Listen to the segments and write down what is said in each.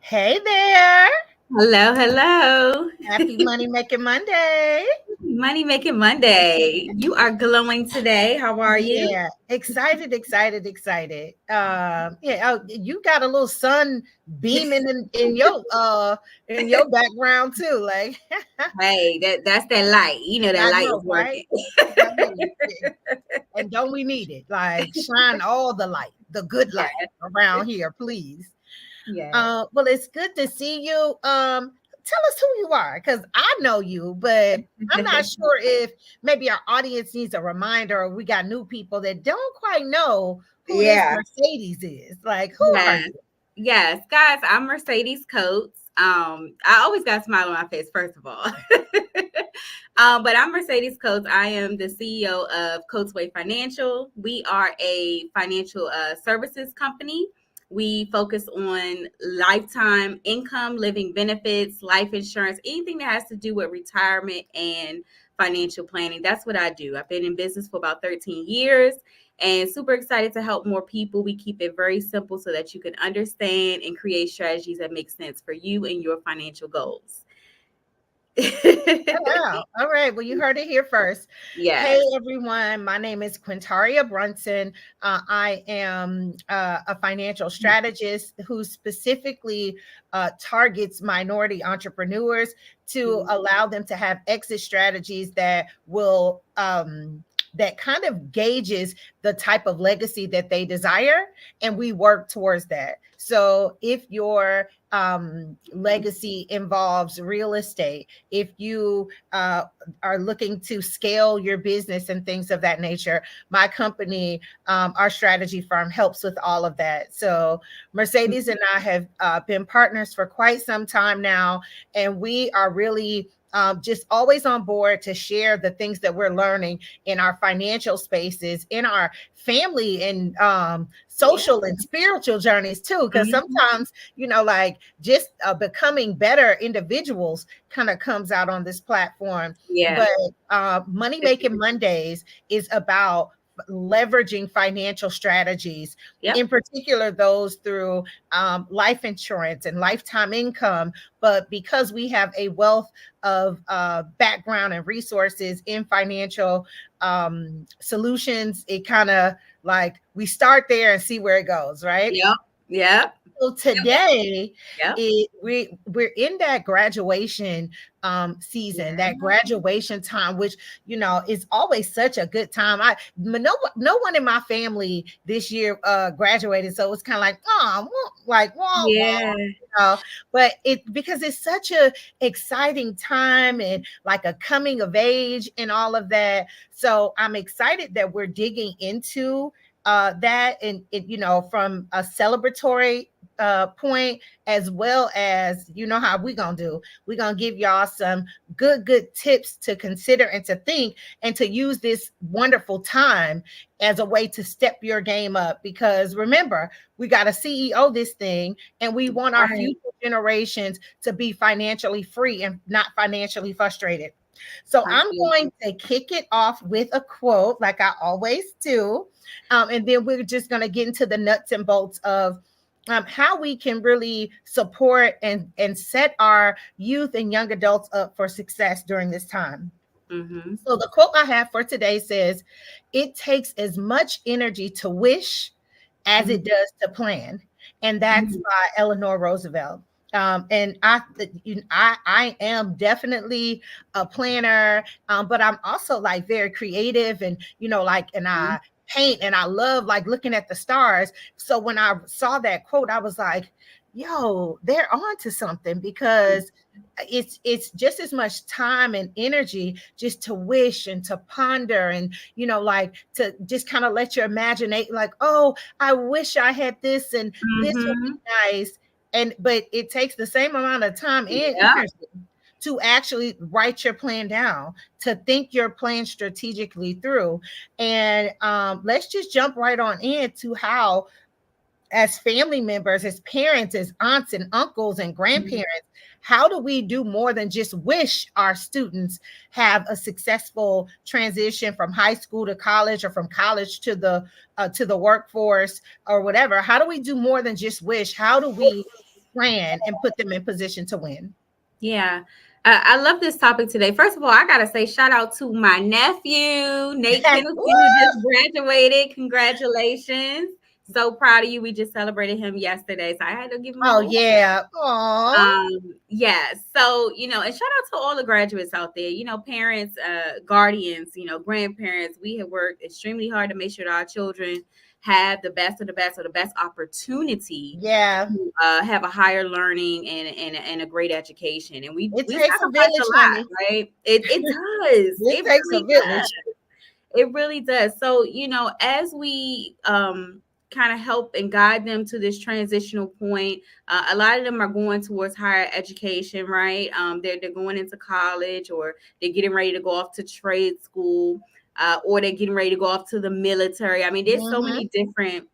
Hey there. Hello, hello. Happy Money Making Monday. Money Making Monday. You are glowing today. How are you? Yeah, excited, excited, excited. Yeah, you got a little sun beaming in your background too. Like Hey, that's that light. You know that I light know, is right? working. I know. And don't we need it? Like shine all the light, the good Yeah, light around here, please. yeah. Well, it's good to see you. Tell us who you are, because I know you, but I'm not sure if maybe our audience needs a reminder, or we got new people that don't quite know who this Yeah, Mercedes is. Like, who are yeah. you? Yes, guys, I'm Mercedes Coates. I always got a smile on my face, first of all. But I'm Mercedes Coates. I am the CEO of Coatesway Financial. We are a financial services company. We focus on lifetime income, living benefits, life insurance, anything that has to do with retirement and financial planning. That's what I do. I've been in business for about 13 years and super excited to help more people. We keep it very simple so that you can understand and create strategies that make sense for you and your financial goals. Wow. All right. Well, you heard it here first. Hey, Yes. everyone. My name is Quintaria Brunson. I am a financial strategist who specifically targets minority entrepreneurs to Mhm. allow them to have exit strategies that will. That kind of gauges the type of legacy that they desire, and we work towards that. So, if your legacy involves real estate, if you are looking to scale your business and things of that nature, my company, our strategy firm, helps with all of that. So Mercedes and I have been partners for quite some time now, and we are really just always on board to share the things that we're learning in our financial spaces, in our family and Yeah. social and spiritual journeys too. Because Mhm. sometimes, like just becoming better individuals kind of comes out on this platform. Yeah. But Money Making Mondays is about leveraging financial strategies, Yep. in particular those through life insurance and lifetime income. But because we have a wealth of background and resources in financial solutions, it kind of like we start there and see where it goes, right? Yep. Yep. So today, Yep. we're in that graduation season, Yeah. that graduation time, which is always such a good time. No one in my family this year graduated, so it's kind of like like Yeah. but it because it's such a exciting time and like a coming of age and all of that. So I'm excited that we're digging into that and it, from a celebratory point, as well as how we gonna do. We're gonna give y'all some good tips to consider and to think and to use this wonderful time as a way to step your game up, because remember, we got to CEO this thing, and we want our Right. future generations to be financially free and not financially frustrated. So I'm Absolutely. going to kick it off with a quote, like I always do, and then we're just going to get into the nuts and bolts of how we can really support and set our youth and young adults up for success during this time. Mm-hmm. So the quote I have for today says, "It takes as much energy to wish as it does to plan," and that's Mm-hmm. by Eleanor Roosevelt. And I am definitely a planner, but I'm also like very creative, and and I paint and I love like looking at the stars. So when I saw that quote, I was like, "Yo, they're on to something," because it's just as much time and energy just to wish and to ponder and like to just kind of let your imagination, like, oh, I wish I had this and this would be Mm-hmm. nice. And but it takes the same amount of time and Yeah. energy to actually write your plan down, to think your plan strategically through. And let's just jump right on into how, as family members, as parents, as aunts and uncles and grandparents, how do we do more than just wish our students have a successful transition from high school to college, or from college to the workforce or whatever? How do we do more than just wish? How do we plan and put them in position to win. Yeah. I love this topic today. First of all, I gotta say shout out to my nephew, Nate Tennessee, Woo! who just graduated. Congratulations. So proud of you. We just celebrated him yesterday. So I had to give him a Oh little. yeah. Oh. Yeah. So, and shout out to all the graduates out there, parents, guardians, grandparents. We have worked extremely hard to make sure that our children have the best of the best or the best opportunity Yeah. to have a higher learning and a great education. And we It takes a sacrifice a village, lot, honey. right? It does. It It takes a really does. village. It really does. So, as we kind of help and guide them to this transitional point, a lot of them are going towards higher education, right? They're going into college, or they're getting ready to go off to trade school, or they're getting ready to go off to the military. I mean, there's so Mm-hmm. many different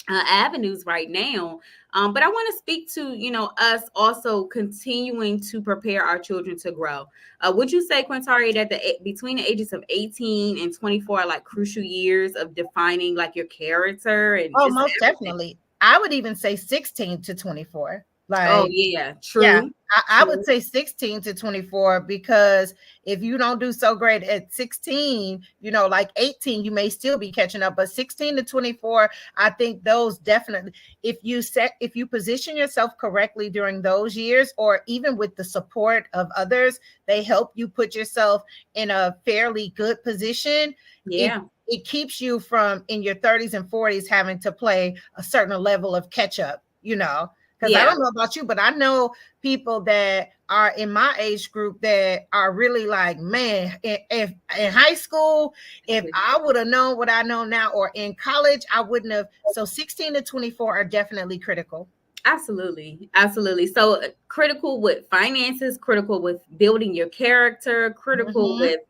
avenues right now. But I want to speak to, us also continuing to prepare our children to grow. Would you say, Quintari, that between the ages of 18 and 24 are like crucial years of defining like your character and Oh, just most everything? definitely. I would even say 16 to 24. Oh, Like, yeah, yeah, true. I would True. say 16 to 24, because if you don't do so great at 16, like 18, you may still be catching up. But 16 to 24, I think those definitely, if you position yourself correctly during those years, or even with the support of others, they help you put yourself in a fairly good position. It Yeah. it keeps you from in your 30s and 40s having to play a certain level of catch up. Because I Yeah. don't know about you, but I know people that are in my age group that are really like, man, if in high school, if I would have known what I know now, or in college, I wouldn't have. So 16 to 24 are definitely critical. Absolutely. Absolutely. So critical with finances, critical with building your character, critical Hmm. with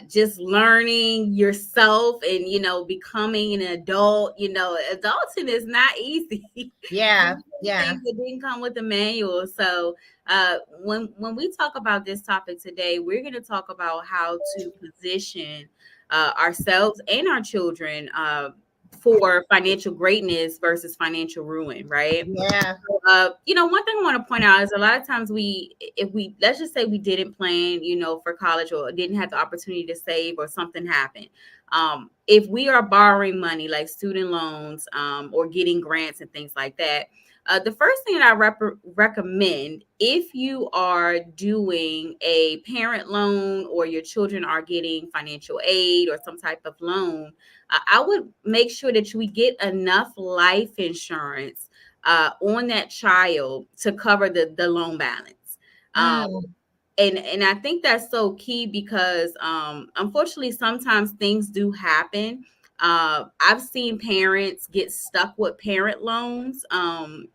just learning yourself and becoming an adult. Adulting is not easy. Yeah, yeah, Things that didn't come with the manual. So when we talk about this topic today, we're going to talk about how to position ourselves and our children for financial greatness versus financial ruin, right? yeah. One thing I want to point out is a lot of times if we, let's just say we didn't plan, for college, or didn't have the opportunity to save, or something happened. If we are borrowing money like student loans, or getting grants and things like that, the first thing that I recommend, if you are doing a parent loan, or your children are getting financial aid or some type of loan, I would make sure that we get enough life insurance on that child to cover the loan balance. Um, Mm, and I think that's so key, because unfortunately sometimes things do happen. I've seen parents get stuck with parent loans.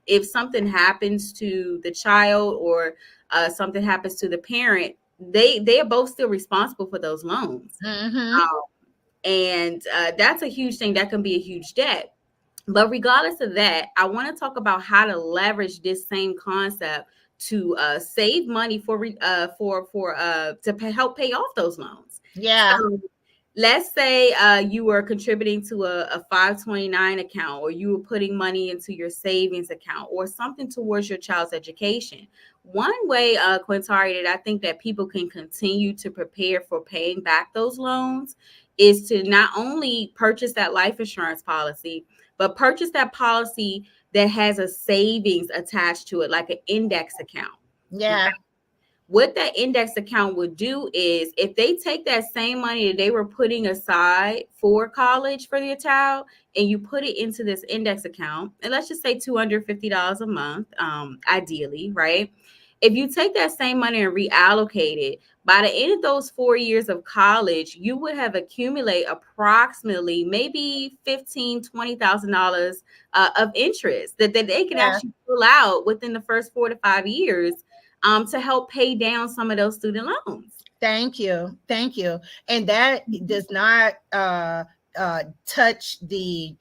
If something happens to the child, or something happens to the parent, they are both still responsible for those loans. mm-hmm. And that's a huge thing. That can be a huge debt. But regardless of that, I want to talk about how to leverage this same concept to save money help pay off those loans. Yeah, So let's say you were contributing to a 529 account, or you were putting money into your savings account, or something towards your child's education. One way, Quintari, that I think that people can continue to prepare for paying back those loans is to not only purchase that life insurance policy, but purchase that policy that has a savings attached to it, like an index account. yeah, What that index account would do is, if they take that same money that they were putting aside for college for their child, and you put it into this index account, and let's just say $250 a month, ideally, right? If you take that same money and reallocate it, by the end of those 4 years of college, you would have accumulated approximately maybe $15,000 to $20,000 of interest that they can yeah. actually pull out within the first 4 to 5 years, to help pay down some of those student loans. Thank you. Thank you. And that does not touch the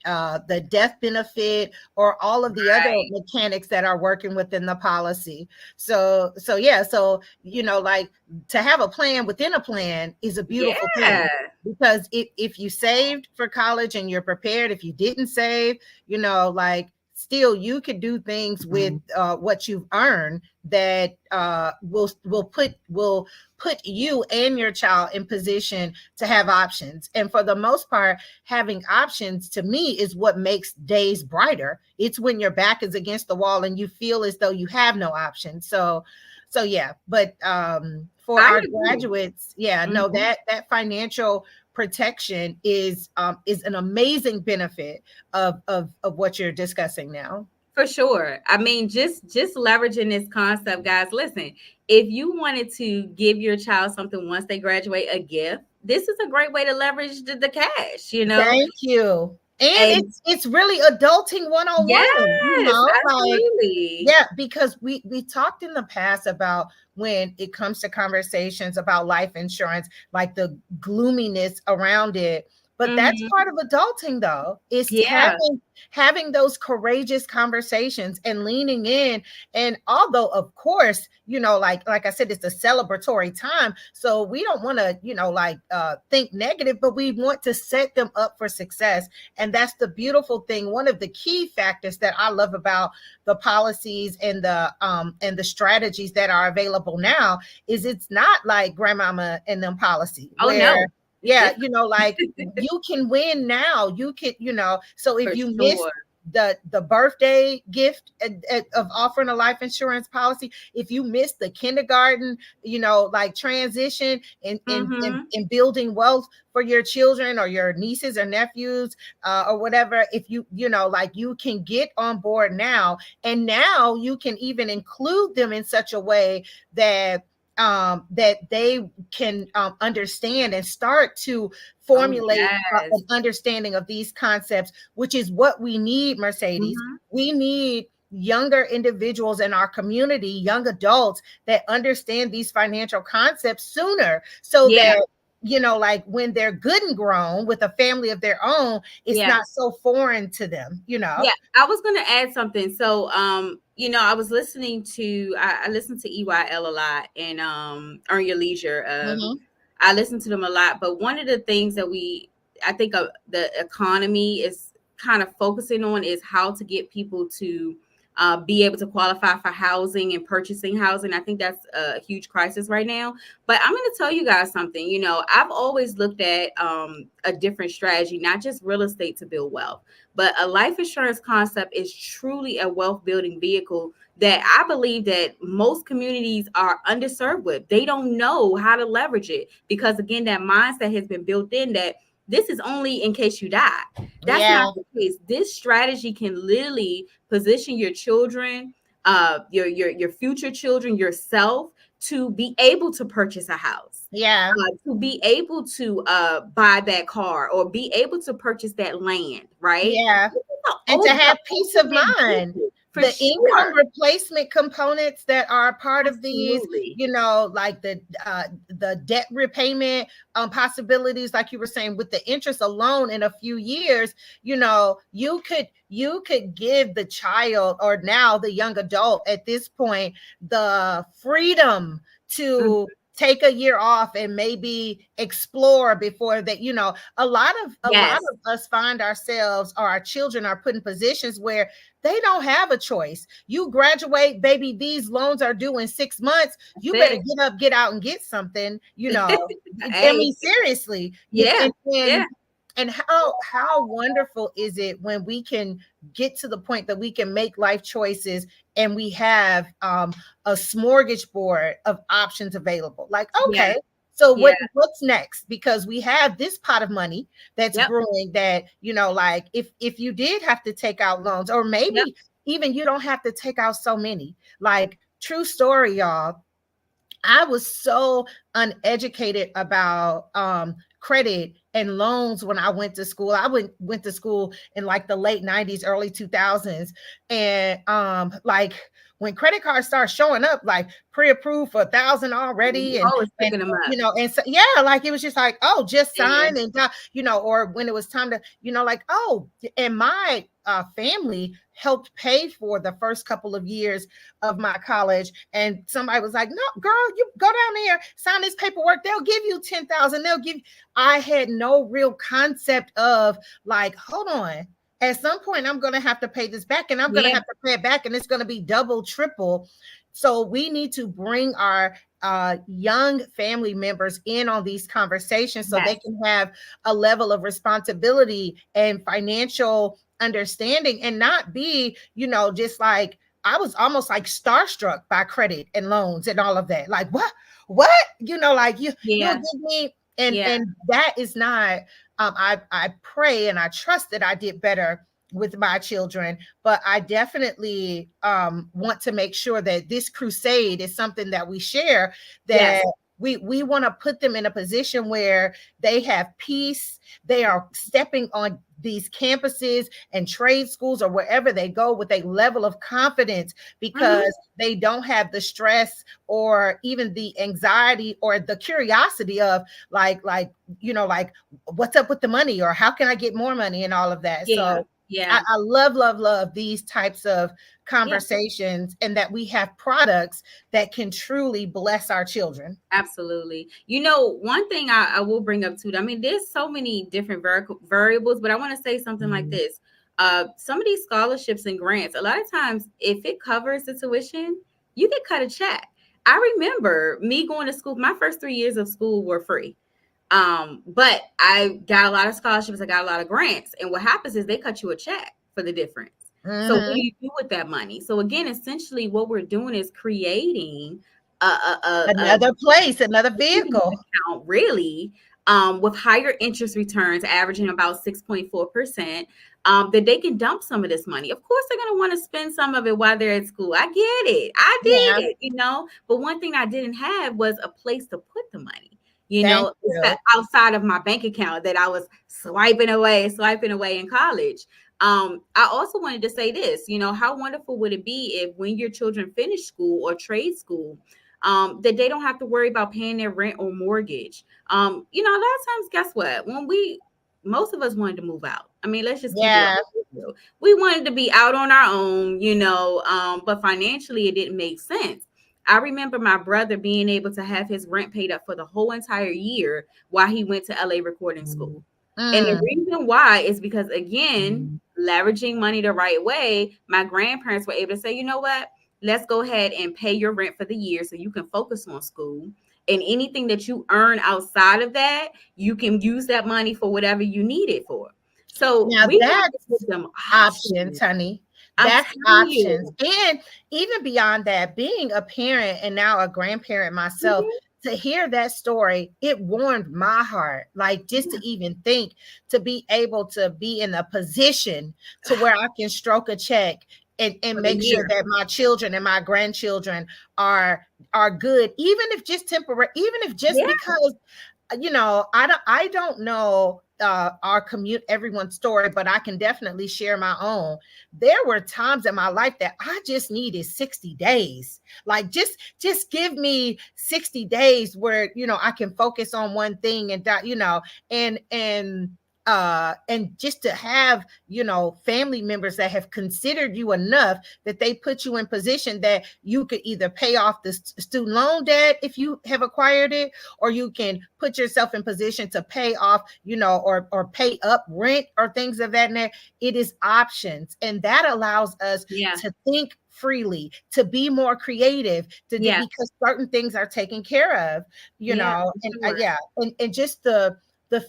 death benefit or all of the other Right. mechanics that are working within the policy. So yeah, so like, to have a plan within a plan is a beautiful Yeah. thing, because if you saved for college and you're prepared, if you didn't save, like still you could do things with what you've earned that will put you and your child in position to have options. And for the most part, having options to me is what makes days brighter. It's when your back is against the wall and you feel as though you have no options. So yeah, but for I our agree. graduates, yeah, no, Mhm. that financial protection is an amazing benefit of what you're discussing now. For sure. I mean, just leveraging this concept, guys. Listen, if you wanted to give your child something once they graduate, a gift, this is a great way to leverage the cash, you know? Thank you. And And it's really adulting 101, yes, like, absolutely. yeah, because we talked in the past about when it comes to conversations about life insurance, like the gloominess around it. But that's Hmm. part of adulting, though, is Yeah. having those courageous conversations and leaning in. And although, of course, like I said, it's a celebratory time, so we don't want to, think negative, but we want to set them up for success. And that's the beautiful thing. One of the key factors that I love about the policies and the strategies that are available now is it's not like grandmama and them policy Oh where, no, it's yeah, different like you can win now. You can, so if for you miss sure. the birthday gift of offering a life insurance policy, if you miss the kindergarten, like transition Hmm. in building wealth for your children or your nieces or nephews, or whatever, if like you can get on board now, and now you can even include them in such a way that they can understand and start to Oh formulate yes. an understanding of these concepts, which is what we need, Mercedes. Hmm. We need younger individuals in our community, young adults that understand these financial concepts sooner, so Yeah. that like when they're good and grown with a family of their own, it's Yeah. not so foreign to them. Yeah, I was going to add something. So, I was listening to I listened to EYL a lot and Earn Your Leisure. Hmm. I listen to them a lot, but one of the things that I think the economy is kind of focusing on is how to get people to be able to qualify for housing and purchasing housing. I think that's a huge crisis right now. But I'm going to tell you guys something. I've always looked at a different strategy, not just real estate to build wealth, but a life insurance concept is truly a wealth building vehicle that I believe that most communities are underserved with. They don't know how to leverage it because again, that mindset has been built in that this is only in case you die. That's not Yeah, the case. This strategy can literally position your children, your future children, yourself to be able to purchase a house, yeah, to be able to buy that car or be able to purchase that land, right? yeah. This is And to the have peace of ultimate mind. vehicle for The income sure. replacement components that are part of these, Absolutely. like the debt repayment possibilities, like you were saying, with the interest alone in a few years, you could give the child, or now the young adult at this point, the freedom Mhm. to take a year off and maybe explore before that. A lot Yes, of us find ourselves, or our children are put in positions where they don't have a choice. You graduate, baby, these loans are due in 6 months. You better that's get up, get out, and get something. it. I Hey, mean, seriously. yeah, And, yeah, and how wonderful is it when we can get to the point that we can make life choices, and we have a smorgasbord of options available. Like, yeah, okay, so yeah, what's next? Because we have this pot of money that's yep, brewing, that like if you did have to take out loans, or yep. maybe even you don't have to take out so many. Like, true story, y'all, I was so uneducated about credit and loans when I went to school. I went to school in like the late 90s, early 2000s. And like when credit cards start showing up, like pre-approved for 1,000 already, You and always and picking them up. and so, yeah, like it was just like, oh, just And sign and or when it was time to, like, oh, and my family helped pay for the first couple of years of my college. And somebody was like, no, girl, you go down there, sign this paperwork. They'll give you 10,000. I had no real concept of, like, hold on. At some point I'm going to have to pay this back, and I'm going to Yeah, have to pay it back, and it's going to be double, triple. So we need to bring our young family members in on these conversations so they yes. can have a level of responsibility and financial understanding, and not be, just like I was almost like starstruck by credit and loans and all of that. Like, what, like you'll Yeah, give me, and yeah, and that is not. I pray and I trust that I did better with my children, but I definitely want to make sure that this crusade is something that we share, that yes. we want to put them in a position where they have peace. They are stepping on these campuses and trade schools or wherever they go with a level of confidence, Hmm. because they don't have the stress or even the anxiety or the curiosity of like like what's up with the money, or how can I get more money, and all of that. Yeah, So yeah, I love these types of yeah. conversations, and that we have products that can truly bless our children. Absolutely. One thing I will bring up too, I mean, there's so many different variables, but I want to say something like Mhm. this. Some of these scholarships and grants, a lot of times, if it covers the tuition, you get cut a check. I remember me going to school, my first 3 years of school were free. But I got a lot of scholarships, I got a lot of grants. And what happens is they cut you a check for the difference. So what do Mhm. you do with that money? So again, essentially what we're doing is creating a Another place, another savings vehicle. account, really, with higher interest returns, averaging about 6.4%, that they can dump some of this money. Of course, they're going to want to spend some of it while they're at school. I get it. I Yeah. did. But one thing I didn't have was a place to put the money. Thank you. Outside of my bank account that I was swiping away in college. I also wanted to say this, how wonderful would it be if when your children finish school or trade school, that they don't have to worry about paying their rent or mortgage. A lot of times, guess what? Most of us wanted to move out. I mean, let's just keep it Yeah. real. We wanted to be out on our own, but financially it didn't make sense. I remember my brother being able to have his rent paid up for the whole entire year while he went to LA recording school. And the Mm. reason why is because, again, leveraging money the right way, my grandparents were able to say, you know what? Let's go ahead and pay your rent for the year so you can focus on school. And anything that you earn outside of that, you can use that money for whatever you need it for. So Now we have to that's give them options, options. honey. I'm That's telling options. you. And even beyond that, being a parent and now a grandparent myself, Mhm. to hear that story, it warmed my heart. Like, just Yeah, to even think, to be able to be in a position to where I can stroke a check and for the make sure year. that my children and my grandchildren are good, even if just temporary, even if just Yeah, because I don't know our commute everyone's story, but I can definitely share my own. There were times in my life that I just needed 60 days. Like, just give me 60 days where I can focus on one thing, and just to have family members that have considered you enough that they put you in position that you could either pay off the student loan debt if you have acquired it, or you can put yourself in position to pay off, or pay up rent or things of that nature. It is options, and that allows us yeah, to think freely, to be more creative, yeah, because certain things are taken care of, yeah, and for sure. yeah, and just the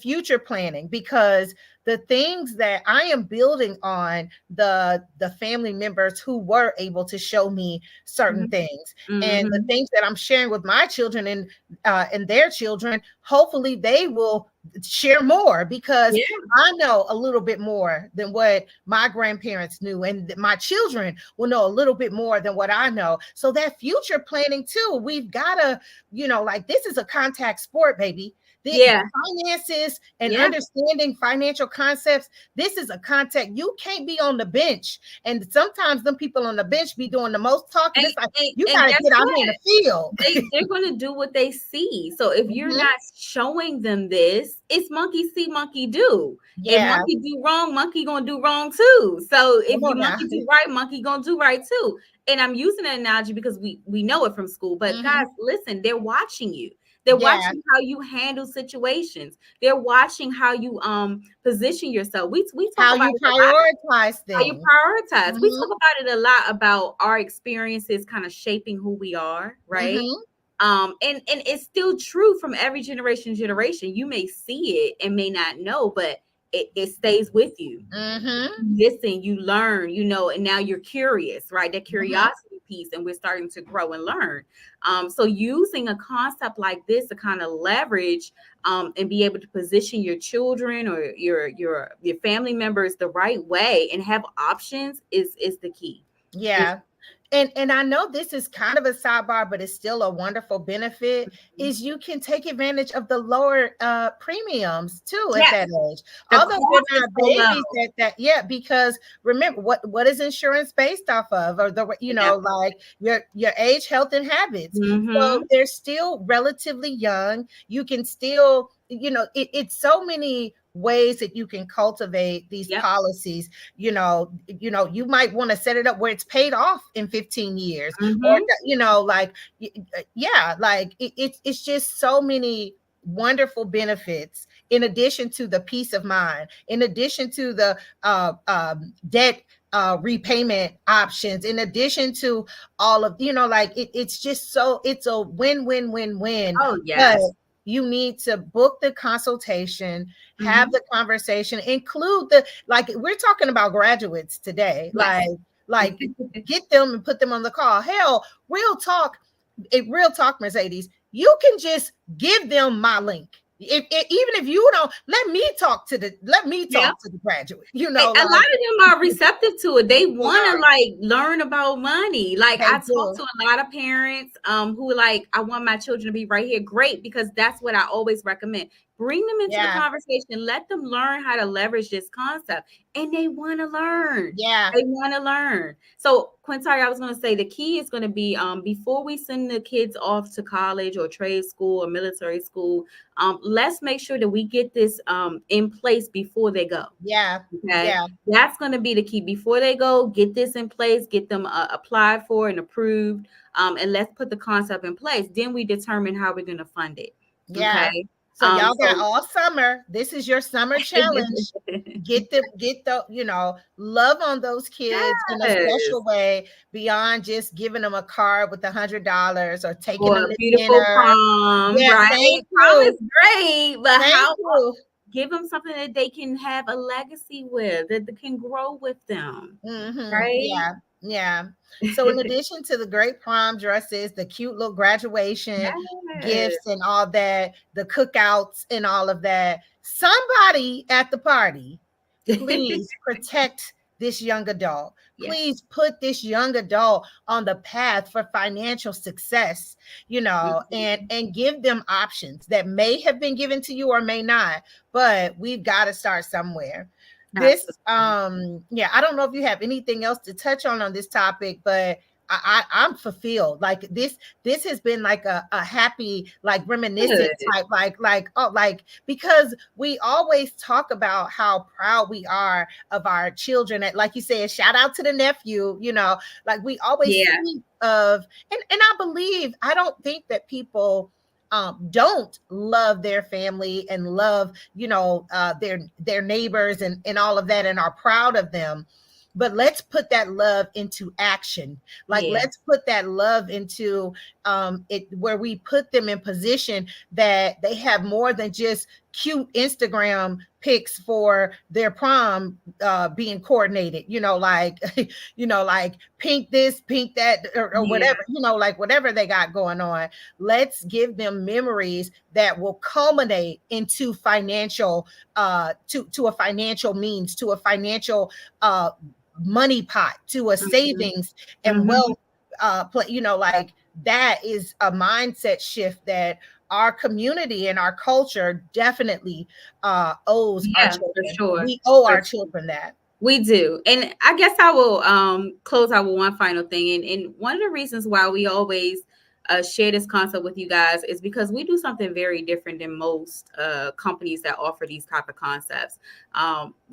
future planning, because the things that I am building on the family members who were able to show me certain Hmm. things, and the Hmm. things that I'm sharing with my children and their children, hopefully they will share more, because Yeah, I know a little bit more than what my grandparents knew, and my children will know a little bit more than what I know. So that future planning too, we've got to, like, this is a contact sport, baby. The yeah, finances and yeah. understanding financial concepts, this is a contact. You can't be on the bench. And sometimes them people on the bench be doing the most talking. And, It's like, and, you and got to guess get out what? here in the field. They're going to do what they see. So if you're Mhm. not showing them this, it's monkey see, monkey do. If Yeah. monkey do wrong, monkey gonna do wrong too. So if Come you on now. monkey do right, monkey gonna do right too. And I'm using an analogy because we know it from school. But guys, Mhm. listen, they're watching you. They're Yeah. watching how you handle situations. They're watching how you position yourself. We talk How about you it a lot, prioritize how you things. prioritize. We Mm-hmm. talk about it a lot, about our experiences kind of shaping who we are, right? Mm-hmm. And it's still true from every generation to generation. You may see it and may not know, but it stays with you. Mm-hmm. You listen, you learn, and now you're curious, right? That Mm-hmm. curiosity piece, and we're starting to grow and learn. So using a concept like this to kind of leverage and be able to position your children or your family members the right way and have options is the key. Is Yeah. And I know this is kind of a sidebar, but it's still a wonderful benefit, is you can take advantage of the lower premiums too at yes, that age. the Although they're cost is not so low. babies at that, yeah, because remember what is insurance based off of, or the Yeah. like your age, health, and habits. So Mm-hmm. they're still relatively young. You can still, it's so many ways that you can cultivate these Yep. policies. You might want to set it up where it's paid off in 15 years, or Mm-hmm. like, yeah, like it's just so many wonderful benefits, in addition to the peace of mind, in addition to the debt repayment options, in addition to all of, like it's just so, it's a win-win-win-win. Oh But yes. you need to book the consultation, have Mm-hmm. the conversation, include the, like, we're talking about graduates today, Yes. like get them and put them on the call. Hell, real talk, Mercedes, you can just give them my link. Even if you don't, let me Yeah. talk to the graduate, A lot like of them are receptive to it. They they want to are. like learn about money. Like They I talk do. to a lot of parents who are like, I want my children to be right here. Great, because that's what I always recommend. Bring them into the Yeah. conversation. Let them learn how to leverage this concept. And they want to learn. Yeah. They want to learn. So Quintari, I was going to say the key is going to be before we send the kids off to college or trade school or military school, let's make sure that we get this in place before they go. Yeah. Okay, Yeah. that's going to be the key. Before they go, get this in place, get them applied for and approved, and let's put the concept in place. Then we determine how we're going to fund it. Yeah. Okay. So y'all got So all summer. This is your summer challenge. Get the love on those kids in a yes, special way, beyond just giving them a card with $100 or taking or them a to beautiful dinner. prom, Yeah, right? thank Prom is you. great, but Thank how you. give them something that they can have a legacy with, that they can grow with them, right? Yeah. Yeah. So in addition to the great prom dresses, the cute little graduation Yes. gifts and all that, the cookouts and all of that, somebody at the party, please protect this young adult. Yes. Please put this young adult on the path for financial success, and give them options that may have been given to you or may not, but we've got to start somewhere. This Absolutely. Yeah, I don't know if you have anything else to touch on this topic, but I'm fulfilled. Like this has been like a happy, like reminiscent Good. type, because we always talk about how proud we are of our children. Like you said, shout out to the nephew, like we always Yeah. speak of, and I don't think that people don't love their family and love, their neighbors and all of that, and are proud of them. But let's put that love into action. Like, Yeah. let's put that love into it, where we put them in position that they have more than just cute Instagram pics for their prom being coordinated, like like pink this, pink that, or Yeah. whatever, like whatever they got going on. Let's give them memories that will culminate into financial to a financial means, to a financial money pot, to a Mhm. savings and Mhm. wealth like that is a mindset shift that our community and our culture definitely owes our Yeah, for children. sure. We owe For our sure. children that. We do. And I guess I will close out with one final thing. And one of the reasons why we always share this concept with you guys is because we do something very different than most companies that offer these type of concepts.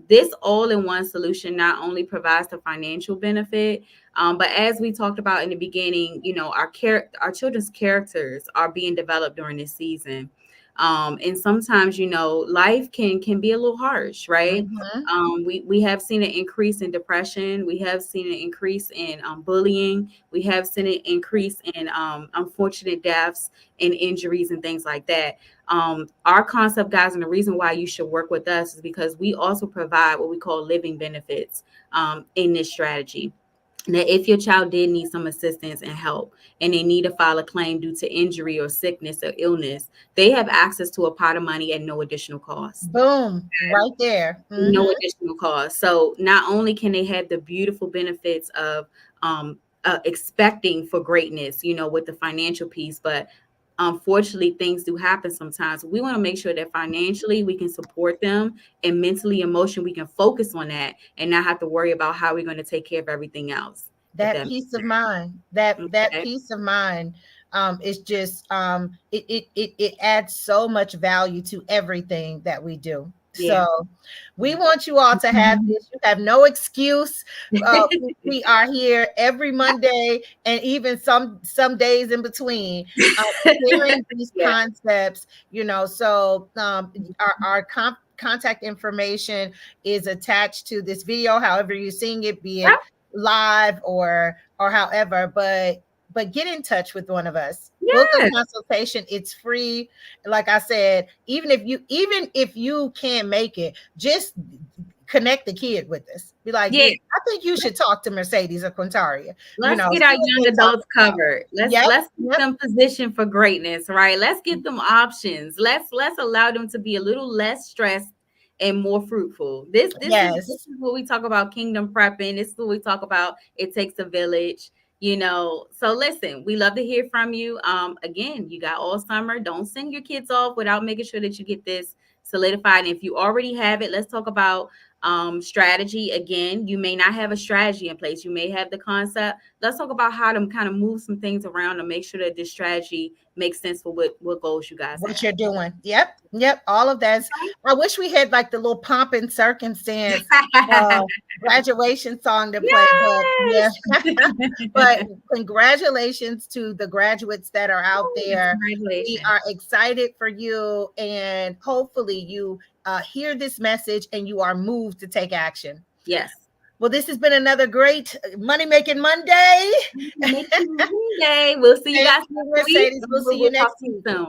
This all-in-one solution not only provides the financial benefit, but as we talked about in the beginning, our children's characters are being developed during this season. And sometimes, life can be a little harsh, right? Mhm. We have seen an increase in depression. We have seen an increase in bullying. We have seen an increase in unfortunate deaths and injuries and things like that. Our concept, guys, and the reason why you should work with us is because we also provide what we call living benefits in this strategy. That if your child did need some assistance and help and they need to file a claim due to injury or sickness or illness, they have access to a pot of money at no additional cost. Boom, right there. No Mhm. additional cost. So not only can they have the beautiful benefits of expecting for greatness, with the financial piece, but unfortunately things do happen sometimes. We want to make sure that financially we can support them, and mentally, emotionally, we can focus on that and not have to worry about how we're going to take care of everything else. If That that peace of makes mind, that sense. peace of mind, is just, it adds so much value to everything that we do. Yeah. So we want you all to have this. You have no excuse. We are here every Monday, and even some days in between, sharing these Yeah. concepts. So our contact information is attached to this video. However you're seeing it, be it live or however, but get in touch with one of us. Book a Yes. consultation. It's free. Like I said, even if you can't make it, just connect the kid with us. Be like, Yeah. I think you should talk to Mercedes or Quintaria. Let's get See our what young they talk adults about. covered. Let's Yep, let's get yep, them positioned for greatness, right? Let's get them options. Let's allow them to be a little less stressed and more fruitful. This yes. is what we talk about kingdom prepping. This is what we talk about. It takes a village, So listen, we love to hear from you. Again, you got all summer. Don't send your kids off without making sure that you get this solidified. And if you already have it, let's talk about strategy. Again, you may not have a strategy in place. You may have the concept. Let's talk about how to kind of move some things around to make sure that this strategy makes sense for what goals you guys What have. you're doing. Yep. All of that. I wish we had like the little pomp and circumstance uh graduation song to play, but yeah. Yes. But congratulations to the graduates that are out there. We Congratulations. are excited for you, and hopefully you hear this message and you are moved to take action. Yes. Well, this has been another great Money Making Monday. Make you Monday. We'll see you Thank guys you, next week. Mercedes. We'll see you We'll talk next to you week. soon.